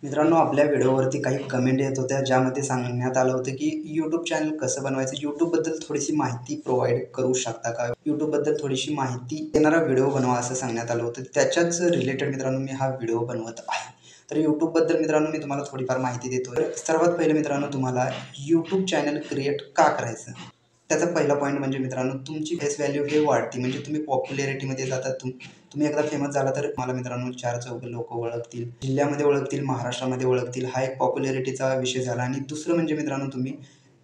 मित्रांनो, आपल्या व्हिडिओवरती काही कमेंट येत होत्या, ज्यामध्ये सांगण्यात आलं होतं की यूट्यूब चॅनल कसं बनवायचं, यूट्यूबबद्दल थोडीशी माहिती प्रोव्हाइड करू शकता का, यूट्यूबबद्दल थोडीशी माहिती देणारा व्हिडिओ बनवा असं सांगण्यात आलं होतं. त्याच्याच रिलेटेड मित्रांनो मी हा व्हिडिओ बनवत आहे. तर यूट्यूबबद्दल मित्रांनो मी तुम्हाला थोडीफार माहिती देतो. सर्वात पहिले मित्रांनो, तुम्हाला यूट्यूब चॅनल क्रिएट का करायचं, त्याचा पहिला पॉईंट म्हणजे मित्रांनो, तुमची फेस व्हॅल्यू हे वाढते. म्हणजे तुम्ही पॉप्युलॅरिटीमध्ये जातात. तुम्ही एकदा फेमस झाला तर मला मित्रांनो 4 चौघ लोक ओळखतील, जिल्ह्यामध्ये ओळखतील, महाराष्ट्रामध्ये ओळखतील. हा एक पॉप्युलॅरिटीचा विषय झाला. आणि दुसरं म्हणजे मित्रांनो, तुम्ही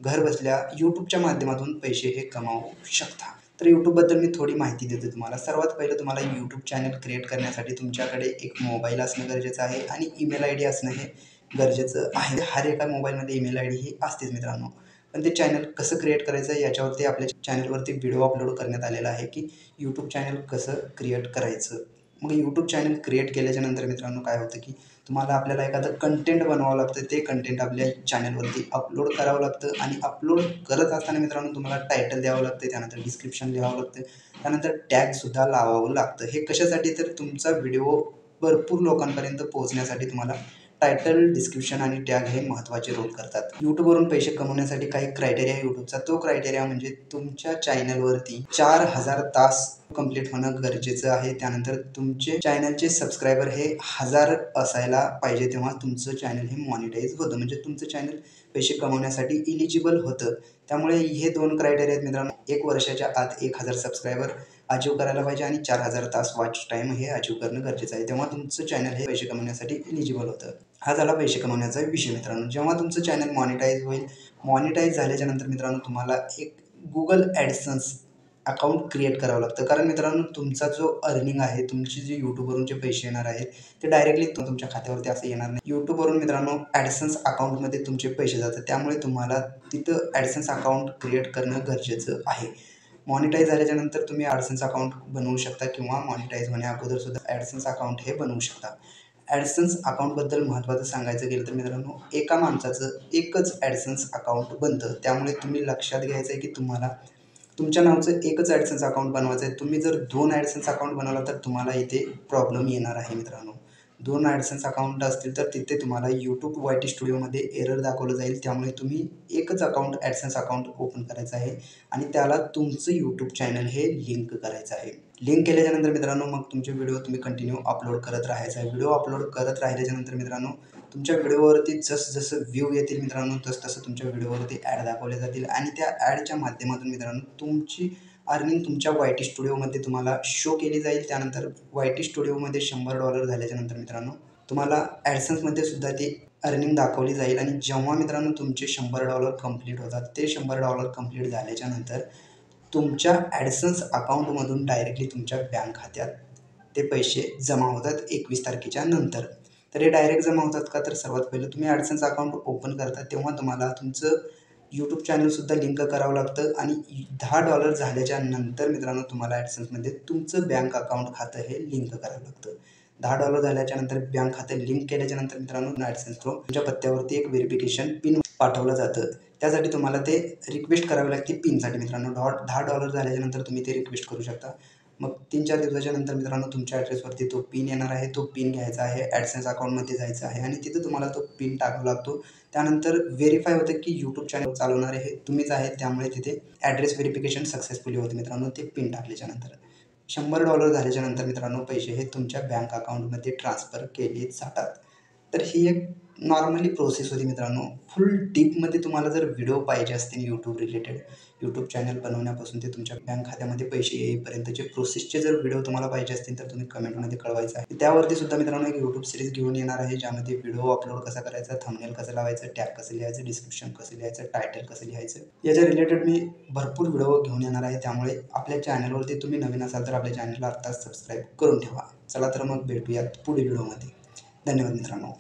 घर बसल्या यूट्यूबच्या माध्यमातून पैसे हे कमावू शकता. तर यूट्यूबबद्दल मी थोडी माहिती देतो तुम्हाला. सर्वात पहिलं तुम्हाला यूट्यूब चॅनल क्रिएट करण्यासाठी तुमच्याकडे एक मोबाईल असणं गरजेचं आहे आणि ईमेल आय डी असणं हे गरजेचं आहे. हर एका मोबाईलमध्ये ईमेल आय डी ही असतेच मित्रांनो. पण ते चॅनल कसं क्रिएट करायचं याच्यावरती आपल्या चॅनलवरती व्हिडिओ अपलोड करण्यात आलेला आहे की यूट्यूब चॅनल कसं क्रिएट करायचं. मग यूट्यूब चॅनल क्रिएट केल्याच्यानंतर मित्रांनो काय होतं की तुम्हाला आपल्याला एखादं कंटेंट बनवावं लागतं. ते कंटेंट आपल्या चॅनलवरती अपलोड करावं लागतं आणि अपलोड करत असताना मित्रांनो तुम्हाला टायटल द्यावं लागतं, त्यानंतर डिस्क्रिप्शन लिहावं लागतं, त्यानंतर टॅगसुद्धा लावावं लागतं. हे कशासाठी, तर तुमचा व्हिडिओ भरपूर लोकांपर्यंत पोहोचण्यासाठी तुम्हाला टायटल, डिस्क्रिप्शन आणि टॅग हे महत्त्वाचे रोल करतात. यूट्यूबवरून पैसे कमवण्यासाठी काही क्रायटेरिया यूट्यूबचा. तो क्रायटेरिया म्हणजे तुमच्या चॅनलवरती 4000 तास कंप्लीट होणं गरजेचं आहे. त्यानंतर तुमचे चॅनलचे सबस्क्रायबर हे 1000 असायला पाहिजे, तेव्हा तुमचं चॅनल हे मॉनिटाईज होतं. म्हणजे तुमचं चॅनल पैसे कमवण्यासाठी इलिजिबल होतं. त्यामुळे हे 2 क्रायटेरिया आहेत मित्रांनो. 1 वर्षाच्या आत 1000 सबस्क्रायबर अचीव करायला पाहिजे आणि 4000 तास वॉच टाईम हे अचीव करणं गरजेचं आहे. तेव्हा तुमचं चॅनल हे पैसे कमवण्यासाठी इलिजिबल होतं. हा झाला पैसे कमवण्याचा विषय मित्रांनो. जेव्हा तुमचं चॅनल मॉनिटाईज होईल, मॉनिटाईज झाल्याच्यानंतर मित्रांनो तुम्हाला एक Google ॲडसन्स अकाउंट क्रिएट करावं लागतं. कारण मित्रांनो तुमचा जो अर्निंग आहे, तुमची जे यूट्यूबवरून जे पैसे येणार आहेत ते डायरेक्टली तुमच्या खात्यावरती असं येणार नाही. यूट्यूबवरून मित्रांनो ॲडसन्स अकाउंटमध्ये तुमचे पैसे जातात. त्यामुळे तुम्हाला तिथं ॲडसन्स अकाउंट क्रिएट करणं गरजेचं आहे. मॉनिटाईज झाल्याच्यानंतर तुम्ही ॲडसन्स अकाउंट बनवू शकता किंवा मॉनिटाईज होण्या अगोदरसुद्धा ॲडसन्स अकाउंट हे बनवू शकता. ॲडसन्स अकाउंटबद्दल महत्त्वाचं सांगायचं गेलं तर मित्रांनो, एका माणसाचं एकच ॲडसन्स अकाउंट बनतं. त्यामुळे तुम्ही लक्षात घ्यायचं आहे की तुम्हाला तुमच्या नावाचं एकच ॲडसन्स अकाउंट बनवायचं आहे. तुम्ही जर 2 ॲडसन्स अकाउंट बनवला तर तुम्हाला इथे प्रॉब्लेम येणार आहे मित्रांनो. 2 ॲडसन्स अकाउंट असतील तर तिथे तुम्हाला यूट्यूब YT स्टुडिओमध्ये एरर दाखवलं जाईल. त्यामुळे तुम्ही एकच अकाउंट ॲडसन्स अकाउंट ओपन करायचं आहे आणि त्याला तुमचं यूट्यूब चॅनल हे लिंक करायचं आहे. लिंक केल्याच्यानंतर मित्रांनो मग तुमचे व्हिडिओ तुम्ही कंटिन्यू अपलोड करत राहायचं आहे. व्हिडिओ अपलोड करत राहिल्याच्यानंतर मित्रांनो तुमच्या व्हिडिओवरती जसं व्ह्यू येतील मित्रांनो तसं तुमच्या व्हिडिओवरती ॲड दाखवले जातील आणि त्या ॲडच्या माध्यमातून मित्रांनो तुमची अर्निंग तुमच्या YT स्टुडिओमध्ये तुम्हाला शो केली जाईल. त्यानंतर YT स्टुडिओमध्ये $100 झाल्याच्यानंतर मित्रांनो तुम्हाला ॲडसन्समध्ये सुद्धा ती अर्निंग दाखवली जाईल. आणि जेव्हा मित्रांनो तुमचे $100 कंप्लीट होतात, ते $100 कंप्लीट झाल्याच्यानंतर तुमच्या ॲडसन्स अकाउंटमधून डायरेक्टली तुमच्या बँक खात्यात ते पैसे जमा होतात 21 तारखेच्या नंतर. तर हे डायरेक्ट जमा होतात का, तर सर्वात पहिलं तुम्ही ॲडसन्स अकाउंट ओपन करता तेव्हा तुम्हाला तुमचं यूट्यूब चॅनलसुद्धा लिंक करावं लागतं आणि $10 झाल्याच्या नंतर मित्रांनो तुम्हाला ॲडसन्समध्ये तुमचं बँक अकाउंट खातं हे लिंक करावं लागतं. $10 झाल्याच्यानंतर बँक खातं लिंक केल्याच्यानंतर मित्रांनो ॲडसन्स थ्रू तुमच्या पत्त्यावरती एक व्हेरिफिकेशन पिन पाठवलं जातं. त्यासाठी तुम्हाला ते रिक्वेस्ट करावी लागते पिनसाठी मित्रांनो. $10 झाल्याच्यानंतर तुम्ही ते रिक्वेस्ट करू शकता. मग 3-4 दिवसाच्या नंतर मित्रांनो तुमच्या ॲड्रेसवरती तो पिन येणार आहे. तो पिन घ्यायचा आहे, ॲडसन्स अकाउंटमध्ये जायचं आहे आणि तिथं तुम्हाला तो पिन टाकावा लागतो. त्यानंतर व्हेरीफाय होतं की यूट्यूब चॅनल चालवणारे हे तुम्हीच आहेत. त्यामुळे तिथे ॲड्रेस व्हेरिफिकेशन सक्सेसफुली होते मित्रांनो ते पिन टाकल्याच्यानंतर. $100 झाल्याच्यानंतर मित्रांनो पैसे हे तुमच्या बँक अकाउंटमध्ये ट्रान्सफर केले जातात. तर ही एक नॉर्मली प्रोसेस होती मित्रांनो. फुल डीपमध्ये तुम्हाला जर व्हिडिओ पाहिजे असतील यूट्यूब रिलेटेड, यूट्यूब चॅनल बनवण्यापासून ते तुमच्या बँक खात्यामध्ये पैसे येईपर्यंतचे प्रोसेसचे जर व्हिडिओ तुम्हाला पाहिजे असतील तर तुम्ही कमेंटमध्ये कळवायचं आहे. त्यावरती सुद्धा मित्रांनो एक यूट्यूब सिरीज घेऊन येणार आहे, ज्यामध्ये व्हिडिओ अपलोड कसा करायचा, थंबनेल कसं लावायचं, टॅग कसं लिहायचं, डिस्क्रिप्शन कसं लिहायचं, टायटल कसं लिहायचं, याच्या रिलेटेड मी भरपूर व्हिडिओ घेऊन येणार आहे. त्यामुळे आपल्या चॅनलवरती तुम्ही नवीन असाल तर आपल्या चॅनलला आत्ताच सबस्क्राईब करून ठेवा. चला तर मग भेटूयात पुढील व्हिडिओमध्ये. धन्यवाद मित्रांनो.